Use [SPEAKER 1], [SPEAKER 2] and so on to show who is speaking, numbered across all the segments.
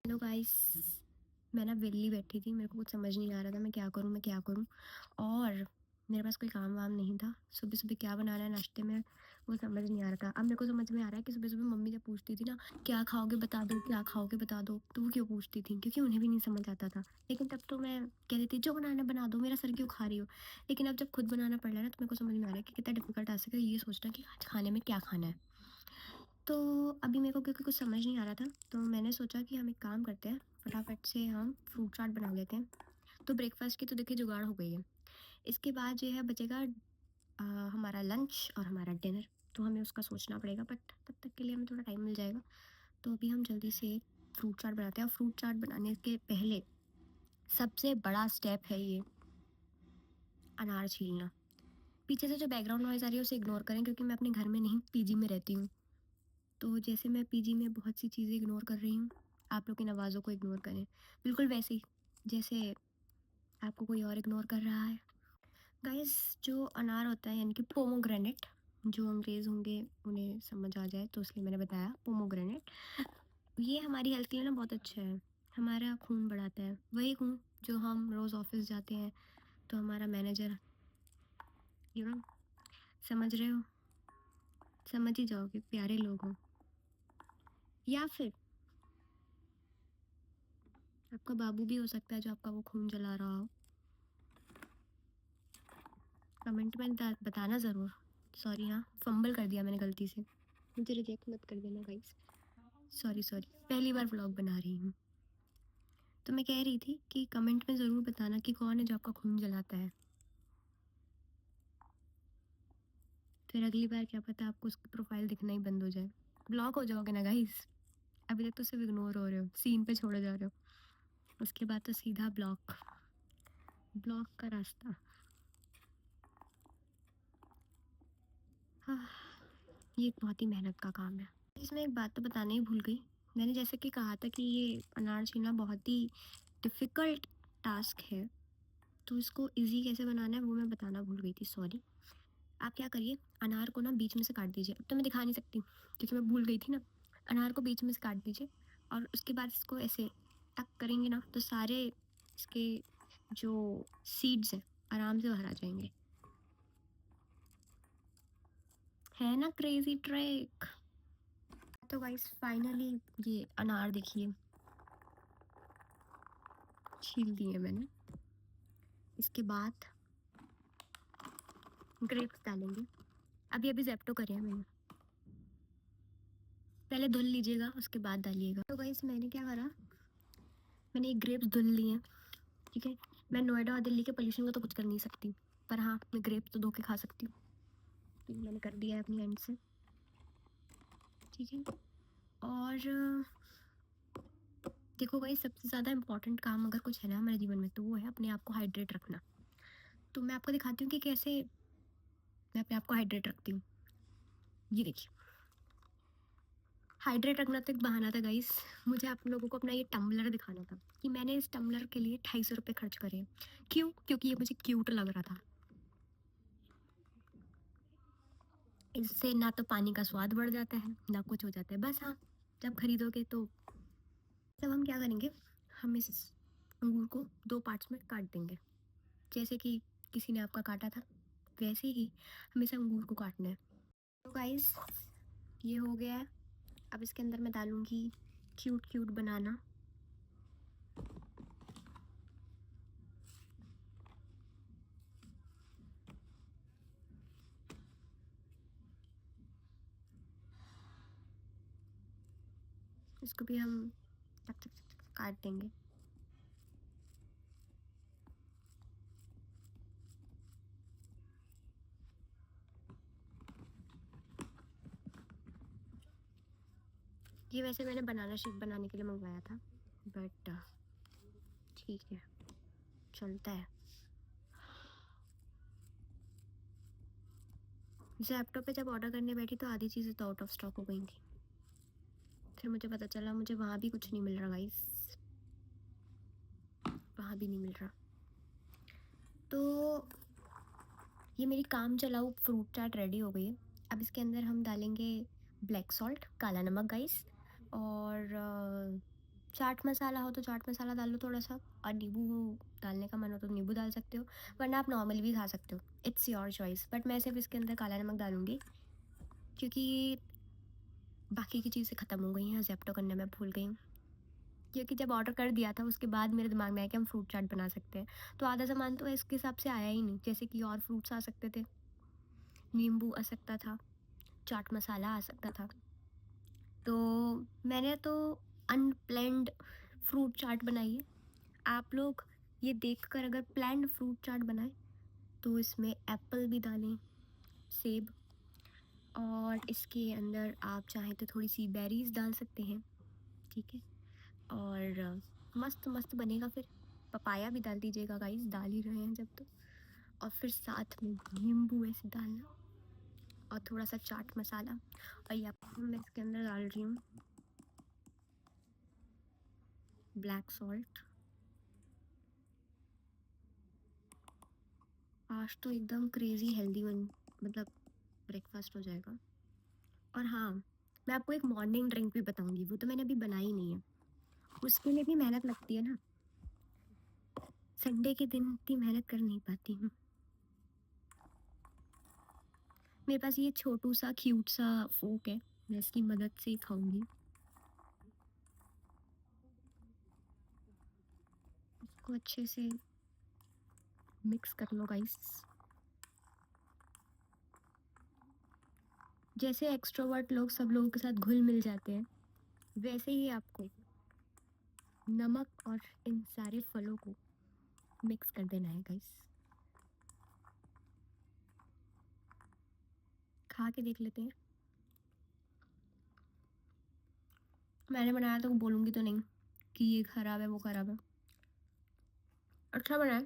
[SPEAKER 1] Hello guys. मैं ना वेली बैठी थी, मेरे को कुछ समझ नहीं आ रहा था मैं क्या करूँ और मेरे पास कोई काम वाम नहीं था। सुबह सुबह क्या बनाना है नाश्ते में वो समझ नहीं आ रहा था। अब मेरे को समझ में आ रहा है कि सुबह सुबह मम्मी जब पूछती थी ना क्या खाओगे बता दो, क्या खाओगे बता दो, तो वो क्यों पूछती थी, क्योंकि उन्हें भी नहीं समझ आता था। लेकिन तब तो मैं कहती थी जो बनाना बना दो, मेरा सर क्यों खा रही हो। लेकिन अब जब खुद बनाना पड़ रहा है ना तो मेरे को समझ में आ रहा है कि कितना डिफिकल्ट टास्क है ये सोचना कि आज खाने में क्या खाना है। तो अभी मेरे को क्योंकि कुछ समझ नहीं आ रहा था तो मैंने सोचा कि हम एक काम करते हैं, फटाफट से हम फ्रूट चाट बना लेते हैं। तो ब्रेकफास्ट की तो देखिए जुगाड़ हो गई है। इसके बाद जो है बचेगा हमारा लंच और हमारा डिनर। तो हमें उसका सोचना पड़ेगा बट तब तक के लिए हमें थोड़ा टाइम मिल जाएगा। तो अभी हम जल्दी से फ्रूट चाट बनाते हैं। और फ्रूट चाट बनाने के पहले सबसे बड़ा स्टेप है ये अनार छीलना। पीछे से जो बैकग्राउंड नॉइज़ आ रही है उसे इग्नोर करें क्योंकि मैं अपने घर में नहीं पीजी में रहती हूँ। तो जैसे मैं पीजी में बहुत सी चीज़ें इग्नोर कर रही हूँ, आप लोग की आवाज़ों को इग्नोर करें। बिल्कुल वैसे ही जैसे आपको कोई और इग्नोर कर रहा है। गाइस, जो अनार होता है यानी कि पोमोग्रेनेट, जो अंग्रेज़ होंगे उन्हें समझ आ जाए तो इसलिए मैंने बताया पोमोग्रेनेट। ये हमारी हेल्थ के लिए ना बहुत अच्छा है। हमारा खून बढ़ाता है, वही खून जो हम रोज़ ऑफिस जाते हैं तो हमारा मैनेजर यू नो समझ रहे हो, समझ ही जाओगे, प्यारे लोग हो। या फिर आपका बाबू भी हो सकता है जो आपका वो खून जला रहा हो। कमेंट में बताना ज़रूर। सॉरी, हाँ फंबल कर दिया मैंने गलती से, मुझे रिजेक्ट मत कर देना गाइस। सॉरी सॉरी, पहली बार व्लॉग बना रही हूँ। तो मैं कह रही थी कि कमेंट में ज़रूर बताना कि कौन है जो आपका खून जलाता है। फिर अगली बार क्या पता आपको उसकी प्रोफाइल दिखना ही बंद हो जाए, ब्लॉक हो जाओगे ना गाइस। अभी तक तो सिर्फ इग्नोर हो रहे हो, सीन पे छोड़े जा रहे हो, उसके बाद तो सीधा ब्लॉक, ब्लॉक का रास्ता। हाँ, ये एक बहुत ही मेहनत का काम है। इसमें एक बात तो बताना ही भूल गई। मैंने जैसे कि कहा था कि ये अनार छीलना बहुत ही डिफ़िकल्ट टास्क है, तो इसको ईज़ी कैसे बनाना है वो मैं बताना भूल गई थी, सॉरी। आप क्या करिए, अनार को ना बीच में से काट दीजिए। अब तो मैं दिखा नहीं सकती क्योंकि मैं भूल गई थी ना। अनार को बीच में से काट दीजिए और उसके बाद इसको ऐसे टक करेंगे ना तो सारे इसके जो सीड्स हैं आराम से बाहर आ जाएँगे। है ना क्रेज़ी ट्रिक? तो गाइस फाइनली ये अनार देखिए छील दिए मैंने। इसके बाद ग्रेप्स डालेंगे। अभी-अभी ज़ेप्टो करे हैं मैंने। पहले धुल लीजिएगा उसके बाद डालिएगा। तो गाइस मैंने क्या करा, मैंने ये ग्रेप्स धुल लिए हैं, ठीक है? मैं नोएडा और दिल्ली के पॉल्यूशन को तो कुछ कर नहीं सकती, पर हाँ, मैं ग्रेप्स तो धो के खा सकती हूँ। तो ये मैंने कर दिया है अपनी एंड से, ठीक है? और देखो गाइस, सबसे ज़्यादा इम्पोर्टेंट काम अगर कुछ है ना हमारे जीवन में तो वो है अपने आप को हाइड्रेट रखना। तो मैं आपको दिखाती हूँ कि कैसे मैं अपने आप को हाइड्रेट रखती हूँ। ये देखिए, हाइड्रेट रखना तो एक बहाना था गाइस। मुझे आप लोगों को अपना ये टम्बलर दिखाना था कि मैंने इस टम्बलर के लिए 250 रुपये खर्च करे। क्यों? क्योंकि ये मुझे क्यूट लग रहा था। इससे ना तो पानी का स्वाद बढ़ जाता है ना कुछ हो जाता है, बस हाँ जब खरीदोगे तो तब हम क्या करेंगे, हम इस अंगूर को 2 पार्ट्स में काट देंगे। जैसे कि किसी ने आपका काटा था वैसे ही हमें इस अंगूर को काटना है। तो गाइस ये हो गया है। अब इसके अंदर मैं डालूंगी क्यूट क्यूट बनाना। इसको भी हम टक टक टक टक काट देंगे। ये वैसे मैंने बनाना शेक बनाने के लिए मंगवाया था बट ठीक है, चलता है। ज़ेप्टो पे जब ऑर्डर करने बैठी तो आधी चीज़ें तो आउट ऑफ स्टॉक हो गई थी। फिर मुझे पता चला मुझे वहाँ भी कुछ नहीं मिल रहा गाइस, वहाँ भी नहीं मिल रहा। तो ये मेरी काम चलाऊ फ्रूट चाट रेडी हो गई है। अब इसके अंदर हम डालेंगे ब्लैक सॉल्ट, काला नमक गाइस, और चाट मसाला हो तो चाट मसाला डाल लो थोड़ा-सा, और नींबू डालने का मन हो तो नींबू डाल सकते हो, वरना आप नॉर्मल भी खा सकते हो। इट्स योर चॉइस, बट मैं सिर्फ़ इसके अंदर काला नमक डालूँगी क्योंकि बाकी की चीज़ें ख़त्म हो गई हैं, ज़ेप्टो करने में भूल गई हूँ। क्योंकि जब ऑर्डर कर दिया था उसके बाद मेरे दिमाग में आया कि हम फ्रूट चाट बना सकते हैं, तो आधा सामान तो इसके हिसाब से आया ही नहीं, जैसे कि और फ्रूट्स आ सकते थे, नींबू आ सकता था, चाट मसाला आ सकता था। तो मैंने तो अनप्लैन्ड फ्रूट चाट बनाई है। आप लोग ये देखकर अगर प्लैन्ड फ्रूट चाट बनाएँ तो इसमें एप्पल भी डालें, सेब, और इसके अंदर आप चाहें तो थोड़ी-सी बेरीज़ डाल सकते हैं, ठीक है? और मस्त-मस्त बनेगा फिर। पपाया भी डाल दीजिएगा गाइस, डाल ही रहे हैं जब तो। और फिर साथ में नींबू ऐसे डालना और थोड़ा-सा चाट मसाला, और ये अब मैं इसके अंदर डाल रही हूँ ब्लैक सॉल्ट। आज तो एकदम क्रेज़ी हेल्दी मतलब ब्रेकफ़ास्ट हो जाएगा। और हाँ, मैं आपको एक मॉर्निंग ड्रिंक भी बताऊँगी, वो तो मैंने अभी बनाई नहीं है। उसके लिए भी मेहनत लगती है ना, संडे के दिन इतनी मेहनत कर नहीं पाती हूँ। मेरे पास ये छोटू-सा क्यूट-सा फ़ोर्क है, मैं इसकी मदद से ही खाऊँगी। इसको अच्छे से मिक्स कर लो गाइस। जैसे एक्सट्रोवर्ट लोग सब लोगों के साथ घुल-मिल जाते हैं, वैसे ही आपको नमक और इन सारे फलों को मिक्स कर देना है गाइस। खा के देख लेते हैं। मैंने बनाया तो बोलूँगी तो नहीं कि ये खराब है, वो खराब है। अच्छा बना है,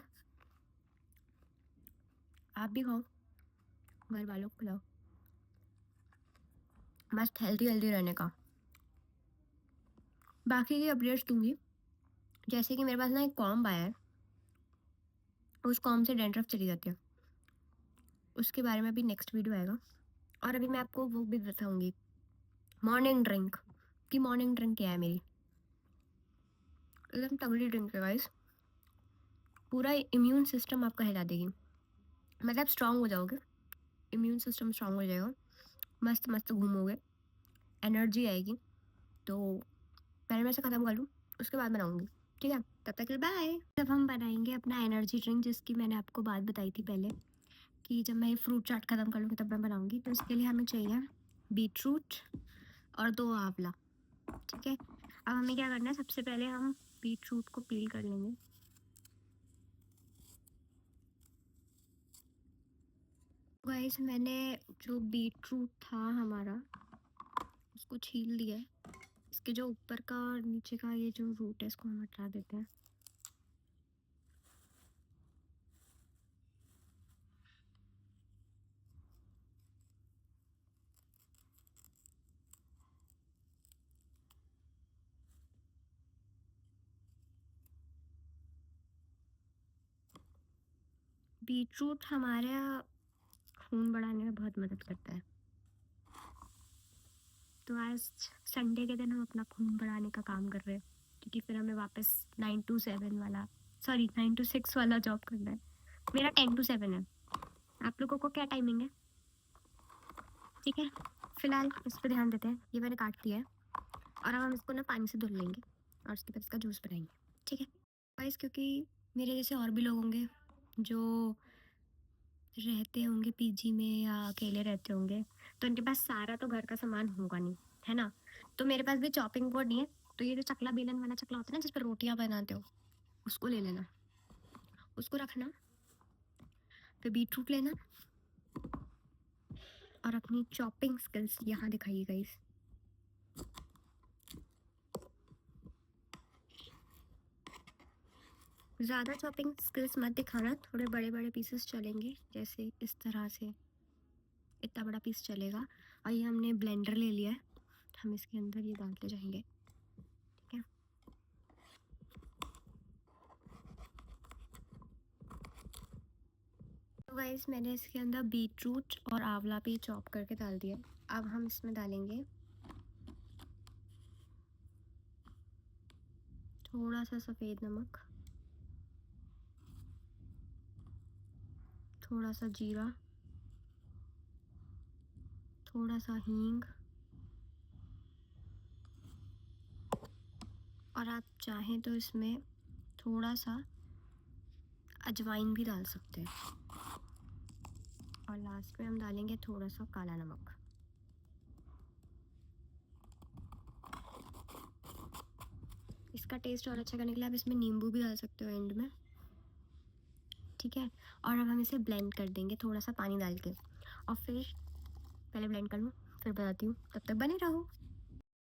[SPEAKER 1] आप भी खाओ, घर वालों को खिलाओ। मस्त हेल्दी-हेल्दी रहने का। बाकी की अपडेट्स दूँगी, जैसे कि मेरे पास ना एक कॉम्ब आया है, उस कॉम्ब से डैंड्रफ चली जाती है। उसके बारे में भी नेक्स्ट वीडियो आएगा। और अभी मैं आपको वो भी बताऊँगी, मॉर्निंग ड्रिंक, कि मॉर्निंग ड्रिंक क्या है मेरी। एकदम तगड़ी ड्रिंक है गाइस, पूरा इम्यून सिस्टम आपका हिला देगी, मतलब स्ट्रांग हो जाओगे, इम्यून सिस्टम स्ट्रांग हो जाएगा, मस्त मस्त घूमोगे, एनर्जी आएगी। तो पहले मैं इसे ख़त्म कर लूँ, उसके बाद बनाऊँगी, ठीक है? तब तक के लिए बाय। तब हम बनाएंगे अपना एनर्जी ड्रिंक, जिसकी मैंने आपको बात बताई थी पहले, कि जब मैं ये फ्रूट चाट ख़त्म कर लूँगी तब मैं बनाऊँगी। तो इसके लिए हमें चाहिए बीटरूट और 2 आंवला, ठीक है? अब हमें क्या करना है, सबसे पहले हम बीटरूट को पील कर लेंगे। गाइस मैंने जो बीटरूट था हमारा, उसको छील लिया है। इसके जो ऊपर का और नीचे का ये जो रूट है, इसको हम हटा देते हैं। बीटरूट हमारा खून बढ़ाने में बहुत मदद करता है। तो आज संडे के दिन हम अपना खून बढ़ाने का काम कर रहे हैं, क्योंकि फिर हमें वापस 9 टू 7 वाला, सॉरी 9 टू 6 वाला जॉब करना है। मेरा 10 टू 7 है। आप लोगों को क्या टाइमिंग है? ठीक है, फिलहाल इस पर ध्यान देते हैं। ये मैंने काट दिया है, और अब हम इसको ना पानी से धुल लेंगे और उसके बाद इसका जूस बनाएंगे, ठीक है गाइस? क्योंकि मेरे जैसे और भी लोग होंगे जो रहते होंगे पीजी में या अकेले रहते होंगे, तो उनके पास सारा तो घर का सामान होगा नहीं, है ना? तो मेरे पास भी चॉपिंग बोर्ड नहीं है, तो ये जो चकला बेलन वाला चकला होता है ना, जिस पर रोटियां बनाते हो, उसको ले लेना, उसको रखना, फिर बीटरूट लेना, और अपनी चॉपिंग स्किल्स यहाँ दिखाइए गाइस। ज़्यादा चॉपिंग स्किल्स मत दिखाना, थोड़े बड़े बड़े पीसेस चलेंगे, जैसे इस तरह से इतना बड़ा पीस चलेगा। और ये हमने ब्लेंडर ले लिया है, हम इसके अंदर ये डालते जाएंगे, ठीक है? तो गाइस मैंने इसके अंदर बीटरूट और आंवला भी चॉप करके डाल दिया। अब हम इसमें डालेंगे थोड़ा सा सफ़ेद नमक, थोड़ा सा जीरा, थोड़ा सा हींग, और आप चाहें तो इसमें थोड़ा सा अजवाइन भी डाल सकते हैं। और लास्ट में हम डालेंगे थोड़ा सा काला नमक। इसका टेस्ट और अच्छा करने के लिए आप इसमें नींबू भी डाल सकते हो एंड में, ठीक है। और अब हम इसे ब्लेंड कर देंगे थोड़ा सा पानी डाल के, और फिर पहले ब्लेंड कर लूँ फिर बताती हूँ, तब तक बने रहो।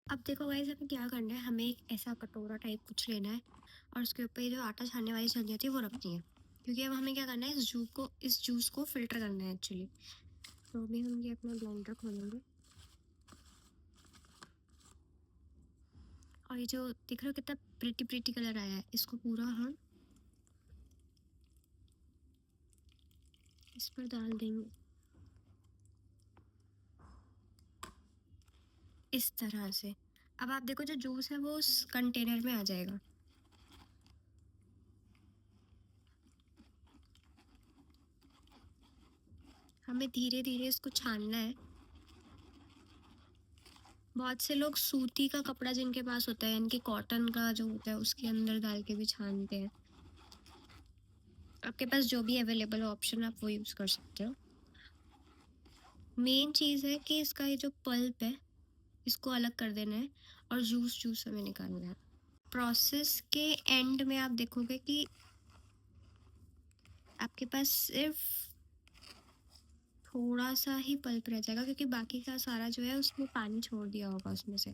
[SPEAKER 1] अब देखो गाइस, हमें क्या करना है, हमें एक ऐसा कटोरा टाइप कुछ लेना है और उसके ऊपर ये जो आटा छानने वाली छन्नी होती है वो रखनी है, क्योंकि अब हमें क्या करना है, इस जूस को फिल्टर करना है एक्चुअली। तो अभी हम ये अपना ब्लेंडर खोलेंगे, और ये जो दिख रहा है कितना प्रिटी प्रिटी कलर आया है, इसको पूरा हम इस पर डाल देंगे इस तरह से। अब आप देखो जो जूस है वो उस कंटेनर में आ जाएगा। हमें धीरे धीरे इसको छानना है। बहुत से लोग सूती का कपड़ा जिनके पास होता है, यानी कि कॉटन का जो होता है, उसके अंदर डाल के भी छानते हैं। आपके पास जो भी अवेलेबल ऑप्शन आप वो यूज़ कर सकते हो। मेन चीज़ है कि इसका ये जो पल्प है इसको अलग कर देना है और जूस हमें निकालना है। प्रोसेस के एंड में आप देखोगे कि आपके पास सिर्फ थोड़ा सा ही पल्प रह जाएगा, क्योंकि बाकी का सारा जो है उसने पानी छोड़ दिया होगा उसमें से।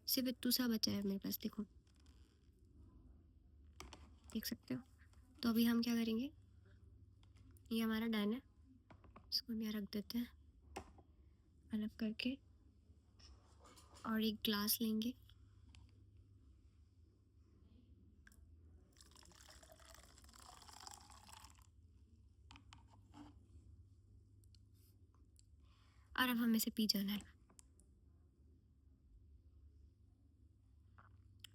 [SPEAKER 1] सिर्फ इतना सा बचा है मेरे पास, देखो, देख सकते हो। तो अभी हम क्या करेंगे, ये हमारा डन है, इसको हम यहाँ रख देते हैं अलग करके, और एक ग्लास लेंगे, और अब हमें इसे पी जाना है।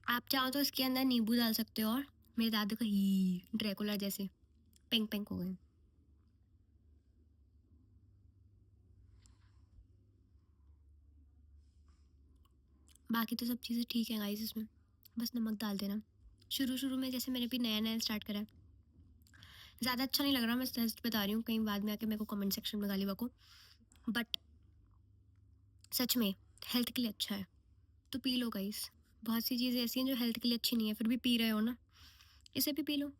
[SPEAKER 1] आप चाहो तो इसके अंदर नींबू डाल सकते हो, और मेरे दादू का ही ड्रैकुला जैसे पिंक पिंक हो गए। बाकी तो सब चीज़ें ठीक है गाइस इसमें, बस नमक डाल देना। शुरू शुरू में जैसे मैंने भी नया नया स्टार्ट करा है, ज़्यादा अच्छा नहीं लग रहा, मैं सच बता रही हूँ, कहीं बाद में आके मेरे को कमेंट सेक्शन में गाली बको, बट सच में हेल्थ के लिए अच्छा है, तो पी लो गाइस। बहुत सी चीज़ें ऐसी हैं जो हेल्थ के लिए अच्छी नहीं है, फिर भी पी रहे हो ना, इसे भी पी लो।